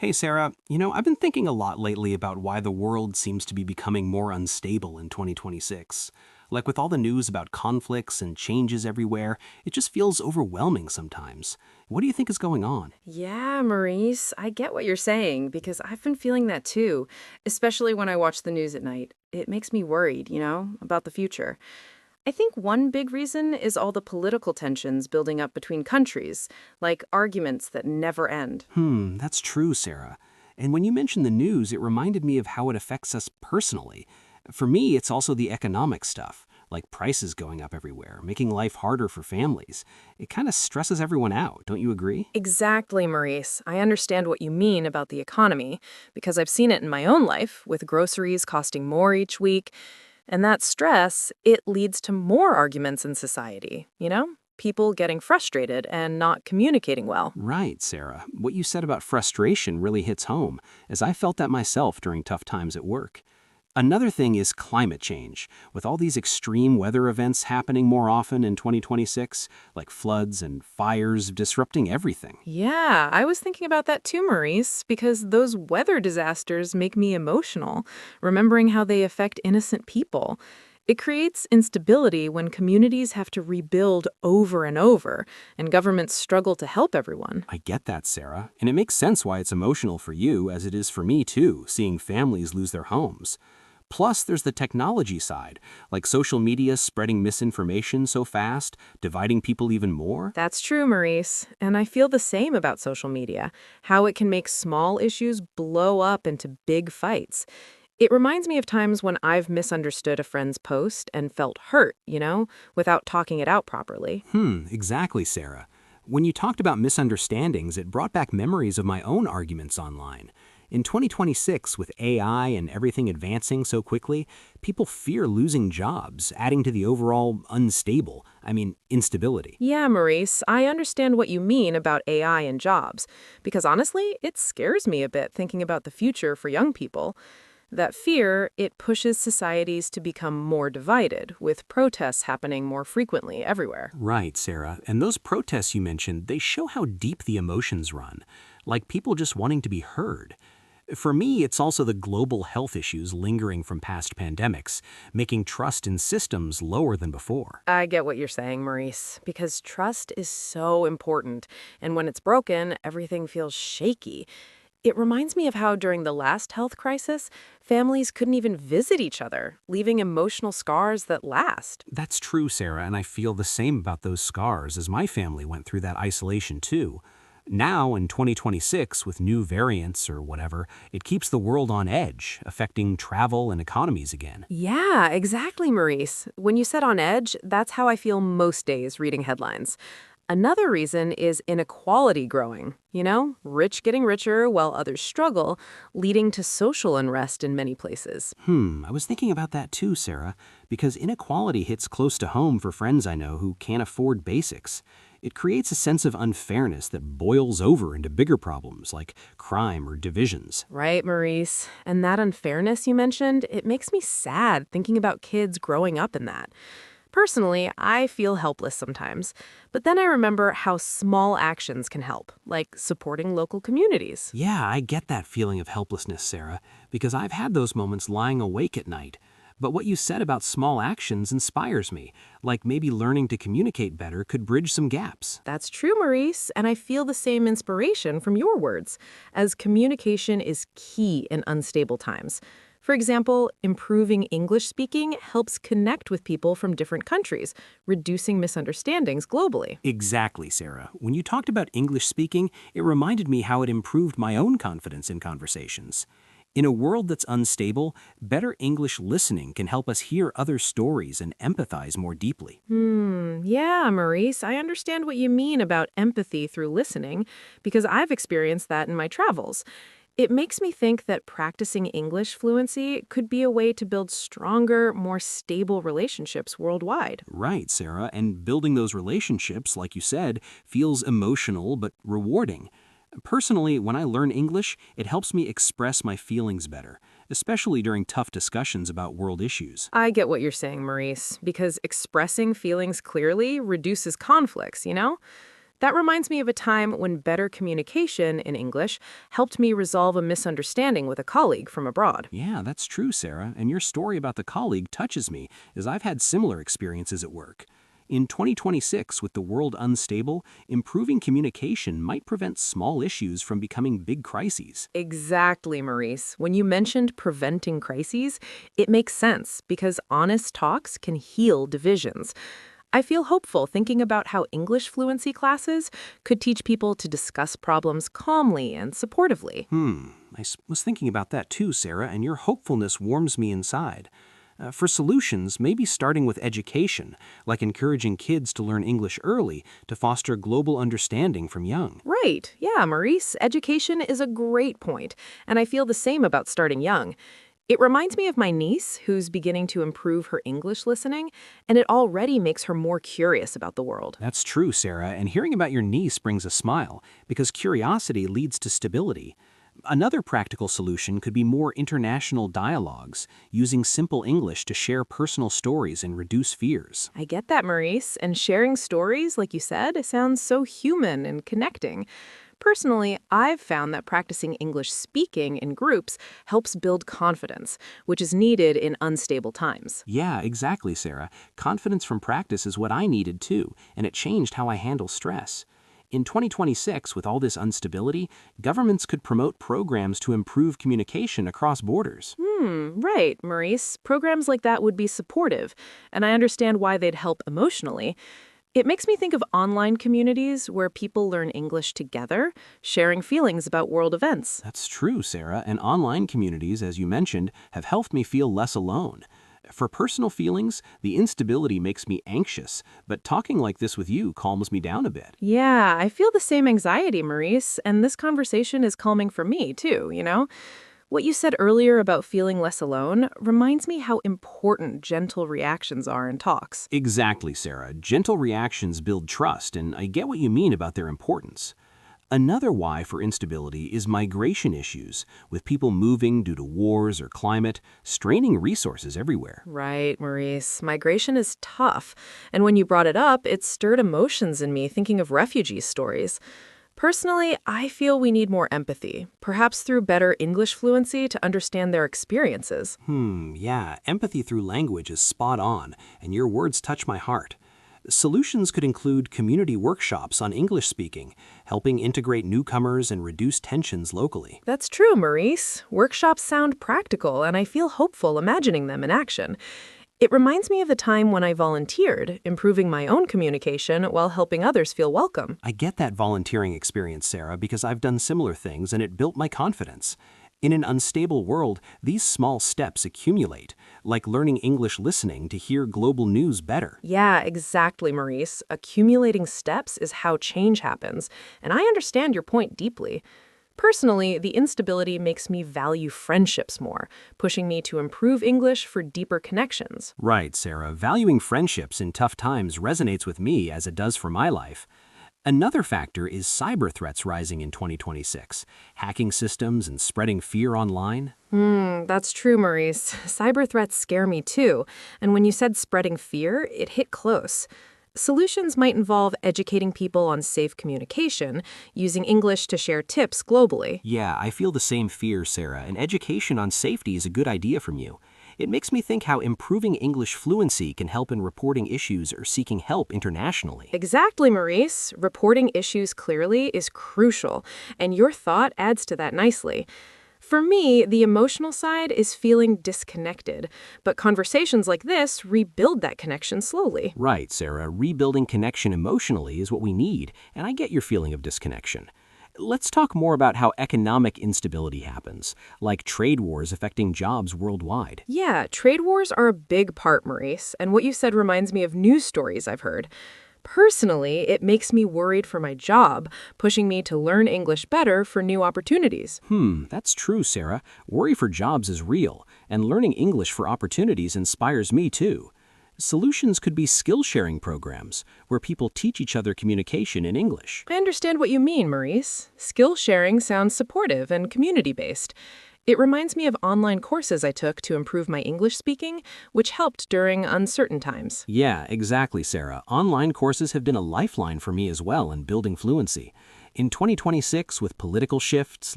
Hey Sarah, I've been thinking a lot lately about why the world seems to be becoming more unstable in 2026. Like with all the news about conflicts and changes everywhere, it just feels overwhelming sometimes. What do you think is going on? Yeah, Maurice, I get what you're saying because I've been feeling that too, especially when I watch the news at night. It makes me worried, about the future. I think one big reason is all the political tensions building up between countries, like arguments that never end. That's true, Sarah. And when you mentioned the news, it reminded me of how it affects us personally. For me, it's also the economic stuff, like prices going up everywhere, making life harder for families. It kind of stresses everyone out, don't you agree? Exactly, Maurice. I understand what you mean about the economy because I've seen it in my own life with groceries costing more each week. And that stress, it leads to more arguments in society? People getting frustrated and not communicating well. Right, Sarah. What you said about frustration really hits home, as I felt that myself during tough times at work. Another thing is climate change. With all these extreme weather events happening more often in 2026, like floods and fires disrupting everything. Yeah, I was thinking about that too, Maurice, because those weather disasters make me emotional, remembering how they affect innocent people. It creates instability when communities have to rebuild over and over, and governments struggle to help everyone. I get that, Sarah, and it makes sense why it's emotional for you, as it is for me too, seeing families lose their homes. Plus, there's the technology side, like social media spreading misinformation so fast, dividing people even more. That's true, Maurice. And I feel the same about social media, how it can make small issues blow up into big fights. It reminds me of times when I've misunderstood a friend's post and felt hurt, without talking it out properly. Exactly, Sarah. When you talked about misunderstandings, it brought back memories of my own arguments online. In 2026, with AI and everything advancing so quickly, people fear losing jobs, adding to the overall instability. Yeah, Maurice, I understand what you mean about AI and jobs, because honestly, it scares me a bit thinking about the future for young people. That fear, it pushes societies to become more divided, with protests happening more frequently everywhere. Right, Sarah. And those protests you mentioned, they show how deep the emotions run, like people just wanting to be heard. For me, it's also the global health issues lingering from past pandemics, making trust in systems lower than before. I get what you're saying, Maurice, because trust is so important, and when it's broken, everything feels shaky. It reminds me of how during the last health crisis, families couldn't even visit each other, leaving emotional scars that last. That's true, Sarah, and I feel the same about those scars as my family went through that isolation too. Now, in 2026, with new variants or whatever, it keeps the world on edge, affecting travel and economies again. Yeah, exactly, Maurice. When you said on edge, that's how I feel most days reading headlines. Another reason is inequality growing, rich getting richer while others struggle, leading to social unrest in many places. I was thinking about that too, Sarah, because inequality hits close to home for friends I know who can't afford basics. It creates a sense of unfairness that boils over into bigger problems like crime or divisions. Right, Maurice. And that unfairness you mentioned, it makes me sad thinking about kids growing up in that. Personally, I feel helpless sometimes, but then I remember how small actions can help, like supporting local communities. Yeah, I get that feeling of helplessness, Sarah, because I've had those moments lying awake at night. But what you said about small actions inspires me, like maybe learning to communicate better could bridge some gaps. That's true, Maurice, and I feel the same inspiration from your words, as communication is key in unstable times. For example, improving English speaking helps connect with people from different countries, reducing misunderstandings globally. Exactly, Sarah. When you talked about English speaking, it reminded me how it improved my own confidence in conversations. In a world that's unstable, better English listening can help us hear other stories and empathize more deeply. Yeah, Maurice, I understand what you mean about empathy through listening, because I've experienced that in my travels. It makes me think that practicing English fluency could be a way to build stronger, more stable relationships worldwide. Right, Sarah, and building those relationships, like you said, feels emotional but rewarding. Personally, when I learn English, it helps me express my feelings better, especially during tough discussions about world issues. I get what you're saying, Maurice, because expressing feelings clearly reduces conflicts. That reminds me of a time when better communication in English helped me resolve a misunderstanding with a colleague from abroad. Yeah, that's true, Sarah, and your story about the colleague touches me, as I've had similar experiences at work. In 2026, with the world unstable, improving communication might prevent small issues from becoming big crises. Exactly, Maurice. When you mentioned preventing crises, it makes sense because honest talks can heal divisions. I feel hopeful thinking about how English fluency classes could teach people to discuss problems calmly and supportively. Was thinking about that too, Sarah, and your hopefulness warms me inside. For solutions, maybe starting with education, like encouraging kids to learn English early to foster global understanding from young. Right. Yeah, Maurice, education is a great point, and I feel the same about starting young. It reminds me of my niece, who's beginning to improve her English listening, and it already makes her more curious about the world. That's true, Sarah, and hearing about your niece brings a smile, because curiosity leads to stability. Another practical solution could be more international dialogues, using simple English to share personal stories and reduce fears. I get that, Maurice, and sharing stories, like you said, sounds so human and connecting. Personally, I've found that practicing English speaking in groups helps build confidence, which is needed in unstable times. Yeah, exactly, Sarah. Confidence from practice is what I needed too, and it changed how I handle stress. In 2026, with all this instability, governments could promote programs to improve communication across borders. Right, Maurice. Programs like that would be supportive, and I understand why they'd help emotionally. It makes me think of online communities where people learn English together, sharing feelings about world events. That's true, Sarah, and online communities, as you mentioned, have helped me feel less alone. For personal feelings, the instability makes me anxious, but talking like this with you calms me down a bit. Yeah, I feel the same anxiety, Maurice, and this conversation is calming for me, too. What you said earlier about feeling less alone reminds me how important gentle reactions are in talks. Exactly, Sarah. Gentle reactions build trust, and I get what you mean about their importance. Another why for instability is migration issues, with people moving due to wars or climate, straining resources everywhere. Right, Maurice. Migration is tough. And when you brought it up, it stirred emotions in me thinking of refugee stories. Personally, I feel we need more empathy, perhaps through better English fluency to understand their experiences. Yeah, empathy through language is spot on, and your words touch my heart. Solutions could include community workshops on English speaking, helping integrate newcomers and reduce tensions locally. That's true, Maurice. Workshops sound practical, and I feel hopeful imagining them in action. It reminds me of the time when I volunteered, improving my own communication while helping others feel welcome. I get that volunteering experience, Sarah, because I've done similar things and it built my confidence. In an unstable world, these small steps accumulate, like learning English listening to hear global news better. Yeah, exactly, Maurice. Accumulating steps is how change happens, and I understand your point deeply. Personally, the instability makes me value friendships more, pushing me to improve English for deeper connections. Right, Sarah. Valuing friendships in tough times resonates with me as it does for my life. Another factor is cyber threats rising in 2026, hacking systems and spreading fear online. That's true, Maurice. Cyber threats scare me too, and when you said spreading fear, it hit close. Solutions might involve educating people on safe communication, using English to share tips globally. Yeah, I feel the same fear, Sarah, and education on safety is a good idea from you. It makes me think how improving English fluency can help in reporting issues or seeking help internationally. Exactly, Maurice. Reporting issues clearly is crucial, and your thought adds to that nicely. For me, the emotional side is feeling disconnected, but conversations like this rebuild that connection slowly. Right, Sarah. Rebuilding connection emotionally is what we need, and I get your feeling of disconnection. Let's talk more about how economic instability happens, like trade wars affecting jobs worldwide. Yeah, trade wars are a big part, Maurice, and what you said reminds me of news stories I've heard. Personally, it makes me worried for my job, pushing me to learn English better for new opportunities. That's true, Sarah. Worry for jobs is real, and learning English for opportunities inspires me too. Solutions could be skill-sharing programs, where people teach each other communication in English. I understand what you mean, Maurice. Skill sharing sounds supportive and community-based. It reminds me of online courses I took to improve my English speaking, which helped during uncertain times. Yeah, exactly, Sarah. Online courses have been a lifeline for me as well in building fluency. In 2026, with political shifts